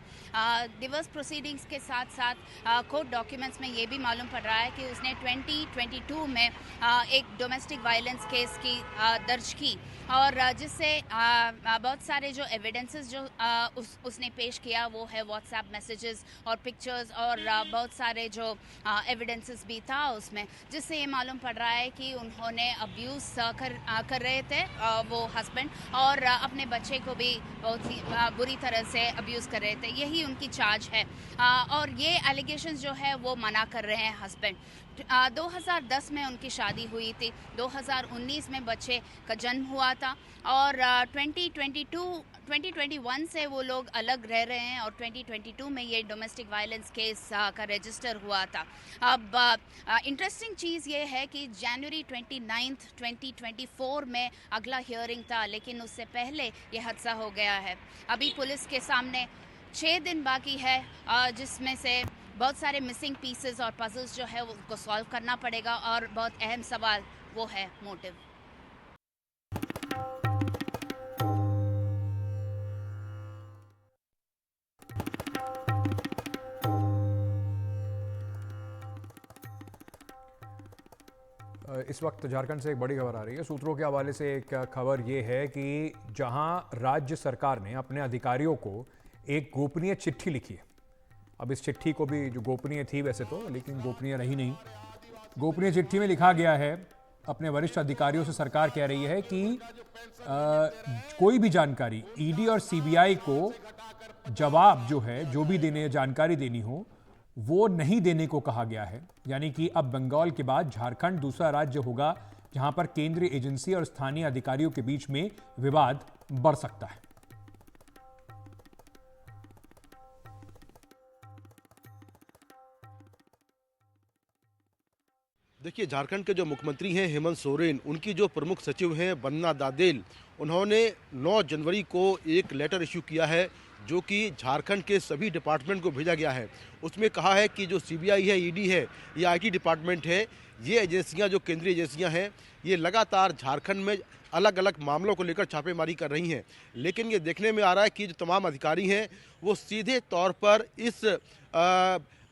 डिवोर्स प्रोसीडिंग्स के साथ साथ कोर्ट डॉक्यूमेंट्स में ये भी मालूम पड़ रहा है कि उसने 2022 में एक डोमेस्टिक वायलेंस केस की दर्ज की, और जिससे बहुत सारे जो एविडेंसेस जो उसने पेश किया वो है व्हाट्सएप मैसेजेस और पिक्चर्स, और बहुत सारे जो एविडेंसेस भी था उसमें, जिससे ये मालूम पड़ रहा है कि उन्होंने अब्यूज़ कर रहे थे वो हस्बैंड, और अपने बच्चे को भी बहुत ही बुरी तरह से अब्यूज़ कर रहे थे. यही उनकी चार्ज है. और ये एलिगेशंस जो है वो मना कर रहे हैं हस्बैंड. 2010 में उनकी शादी हुई थी, 2019 में बच्चे का जन्म हुआ था, और 2021 से वो लोग अलग रह रहे हैं, और 2022 में ये डोमेस्टिक वायलेंस केस का रजिस्टर हुआ था. अब इंटरेस्टिंग चीज़ ये है कि जनवरी 29, 2024 में अगला हियरिंग था, लेकिन उससे पहले ये हादसा हो गया है. अभी पुलिस के सामने 6 दिन बाकी है, जिसमें से बहुत सारे मिसिंग पीसेस और पजल्स जो है उनको सॉल्व करना पड़ेगा, और बहुत अहम सवाल वो है मोटिव.
इस वक्त झारखंड से एक बड़ी खबर आ रही है. सूत्रों के हवाले से एक खबर ये है कि जहां राज्य सरकार ने अपने अधिकारियों को एक गोपनीय चिट्ठी लिखी है. अब इस चिट्ठी को भी, जो गोपनीय थी वैसे तो, लेकिन गोपनीय रही नहीं. गोपनीय चिट्ठी में लिखा गया है, अपने वरिष्ठ अधिकारियों से सरकार कह रही है कि कोई भी जानकारी ईडी और सीबीआई को जवाब जो है, जो भी जानकारी देनी हो वो नहीं देने को कहा गया है. यानी कि अब बंगाल के बाद झारखंड दूसरा राज्य होगा जहां पर केंद्रीय एजेंसी और स्थानीय अधिकारियों के बीच में विवाद बढ़ सकता है.
देखिए, झारखंड के जो मुख्यमंत्री हैं हेमंत सोरेन, उनकी जो प्रमुख सचिव हैं बन्ना दादेल, उन्होंने 9 जनवरी को एक लेटर इश्यू किया है जो कि झारखंड के सभी डिपार्टमेंट को भेजा गया है. उसमें कहा है कि जो सीबीआई है, ईडी है या आईटी डिपार्टमेंट है, ये एजेंसियां जो केंद्रीय एजेंसियां हैं, ये लगातार झारखंड में अलग अलग मामलों को लेकर छापेमारी कर रही हैं. लेकिन ये देखने में आ रहा है कि जो तमाम अधिकारी हैं वो सीधे तौर पर इस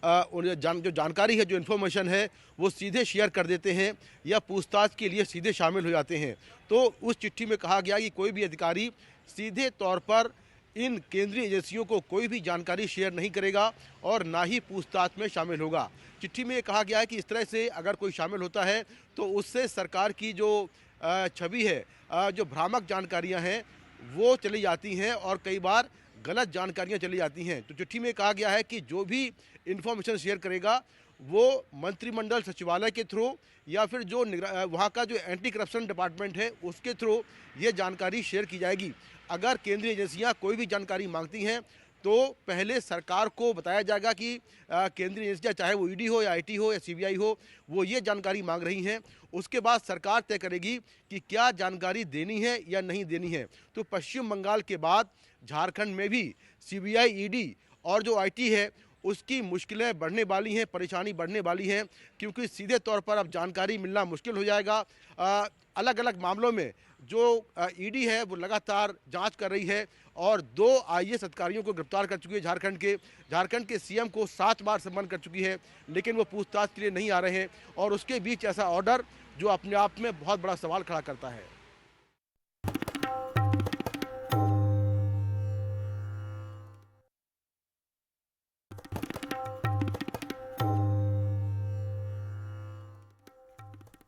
जो जानकारी है, जो इन्फॉर्मेशन है, वो सीधे शेयर कर देते हैं या पूछताछ के लिए सीधे शामिल हो जाते हैं. तो उस चिट्ठी में कहा गया कि कोई भी अधिकारी सीधे तौर पर इन केंद्रीय एजेंसियों को कोई भी जानकारी शेयर नहीं करेगा और ना ही पूछताछ में शामिल होगा. चिट्ठी में कहा गया है कि इस तरह से अगर कोई शामिल होता है तो उससे सरकार की जो छवि है, जो भ्रामक जानकारियां हैं वो चली जाती हैं और कई बार गलत जानकारियां चली जाती हैं. तो चिट्ठी में कहा गया है कि जो भी इंफॉर्मेशन शेयर करेगा वो मंत्रिमंडल सचिवालय के थ्रू या फिर जो वहाँ का जो एंटी करप्शन डिपार्टमेंट है उसके थ्रू ये जानकारी शेयर की जाएगी. अगर केंद्रीय एजेंसियां कोई भी जानकारी मांगती हैं तो पहले सरकार को बताया जाएगा कि केंद्रीय एजेंसियां चाहे वो ईडी हो या आईटी हो या सीबीआई हो, वो ये जानकारी मांग रही हैं। उसके बाद सरकार तय करेगी कि क्या जानकारी देनी है या नहीं देनी है। तो पश्चिम बंगाल के बाद झारखंड में भी सीबीआई, ईडी और जो आईटी है उसकी मुश्किलें बढ़ने वाली हैं, परेशानी बढ़ने वाली है, क्योंकि सीधे तौर पर अब जानकारी मिलना मुश्किल हो जाएगा। अलग अलग मामलों में जो ईडी है वो लगातार जांच कर रही है और 2 आईएएस अधिकारियों को गिरफ्तार कर चुकी है। झारखंड के सीएम को 7 बार सम्मन कर चुकी है, लेकिन वो पूछताछ के लिए नहीं आ रहे हैं। और उसके बीच ऐसा ऑर्डर जो अपने आप में बहुत बड़ा सवाल खड़ा करता है।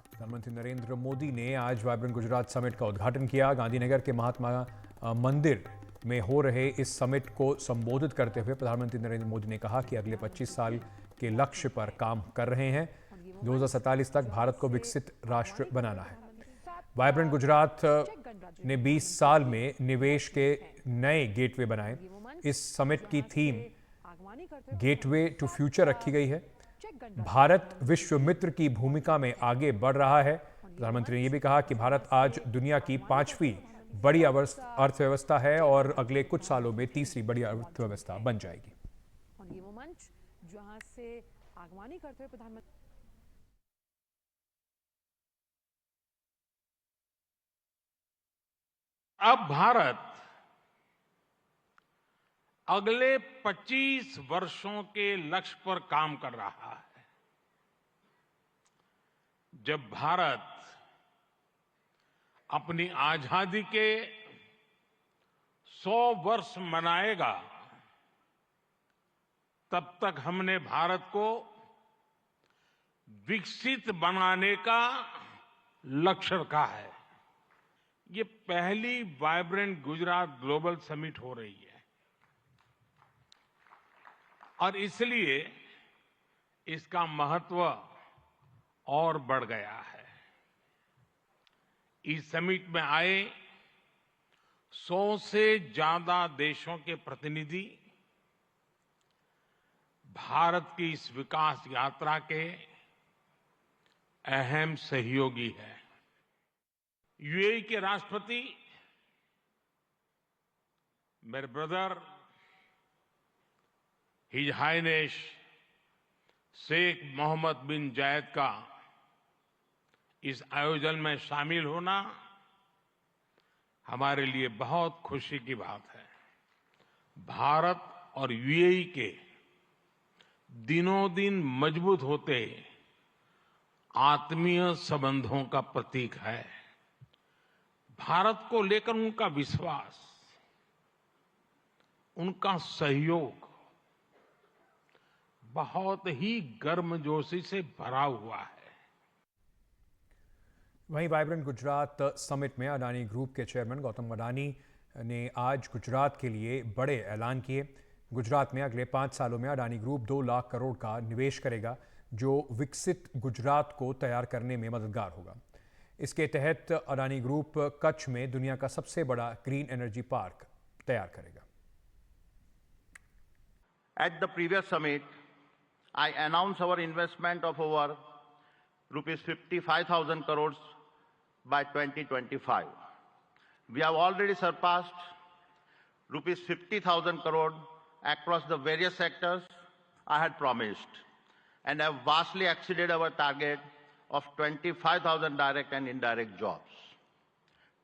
प्रधानमंत्री नरेंद्र मोदी ने आज वाइब्रेंट गुजरात समिट का उद्घाटन किया। गांधीनगर के महात्मा मंदिर में हो रहे इस समिट को संबोधित करते हुए प्रधानमंत्री नरेंद्र मोदी ने कहा कि अगले 25 साल के लक्ष्य पर काम कर रहे हैं। 2047 तक भारत को विकसित राष्ट्र बनाना है। वाइब्रेंट गुजरात ने 20 साल में निवेश के नए गेटवे बनाए। इस समिट की थीम गेटवे टू फ्यूचर रखी गई है। भारत विश्व मित्र की भूमिका में आगे बढ़ रहा है। प्रधानमंत्री ने यह भी कहा कि भारत आज दुनिया की 5वीं बड़ी अर्थव्यवस्था है और अगले कुछ सालों में 3री बड़ी अर्थव्यवस्था बन जाएगी।
ये वो मंच जहां से आगवानी करते हुए प्रधानमंत्री
अब भारत अगले 25 वर्षों के लक्ष्य पर काम कर रहा है। जब भारत अपनी आजादी के 100 वर्ष मनाएगा, तब तक हमने भारत को विकसित बनाने का लक्ष्य रखा है। ये पहली वाइब्रेंट गुजरात ग्लोबल समिट हो रही है और इसलिए इसका महत्व और बढ़ गया है। इस समिट में आए 100 से ज्यादा देशों के प्रतिनिधि भारत की इस विकास यात्रा के अहम सहयोगी हैं। यूएई के राष्ट्रपति मेरे brother his highness Sheikh Mohammed bin Zayed का इस आयोजन में शामिल होना हमारे लिए बहुत खुशी की बात है। भारत और यूएई के दिनों दिन मजबूत होते आत्मीय संबंधों का प्रतीक है। भारत को लेकर उनका विश्वास, उनका सहयोग बहुत ही गर्मजोशी से भरा हुआ है।
वहीं वाइब्रेंट गुजरात समिट में अडानी ग्रुप के चेयरमैन गौतम अडानी ने आज गुजरात के लिए बड़े ऐलान किए। गुजरात में अगले 5 सालों में अडानी ग्रुप 2 लाख करोड़ का निवेश करेगा, जो विकसित गुजरात को तैयार करने में मददगार होगा। इसके तहत अडानी ग्रुप कच्छ में दुनिया का सबसे बड़ा ग्रीन एनर्जी पार्क तैयार करेगा।
At the previous summit, I announced our investment of over rupees 55,000 crores by 2025. We have already surpassed rupees 50,000 crore across the various sectors I had promised, and have vastly exceeded our target of 25,000 direct and indirect jobs.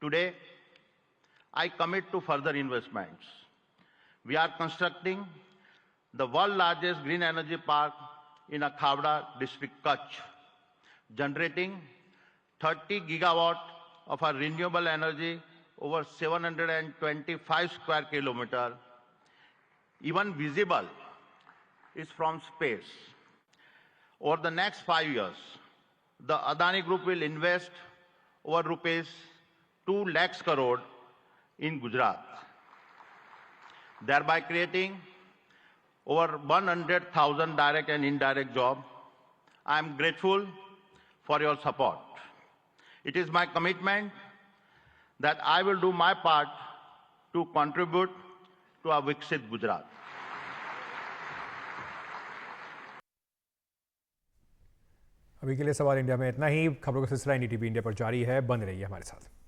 Today, I commit to further investments. We are constructing the world's largest green energy park in Khavda district, Kutch, generating 30 gigawatt of our renewable energy over 725 square kilometer. Even visible is from space. Over the next 5 years, the Adani Group will invest over rupees 2 lakhs crore in Gujarat, thereby creating over 100,000 direct and indirect jobs. I am grateful for your support. It is my commitment that I will do my part to contribute to a Viksit Gujarat.
अभी के लिए सवाल India में इतना ही। खबरों का सिलसिला NDTV India पर जारी है, बंद रहिए हमारे साथ।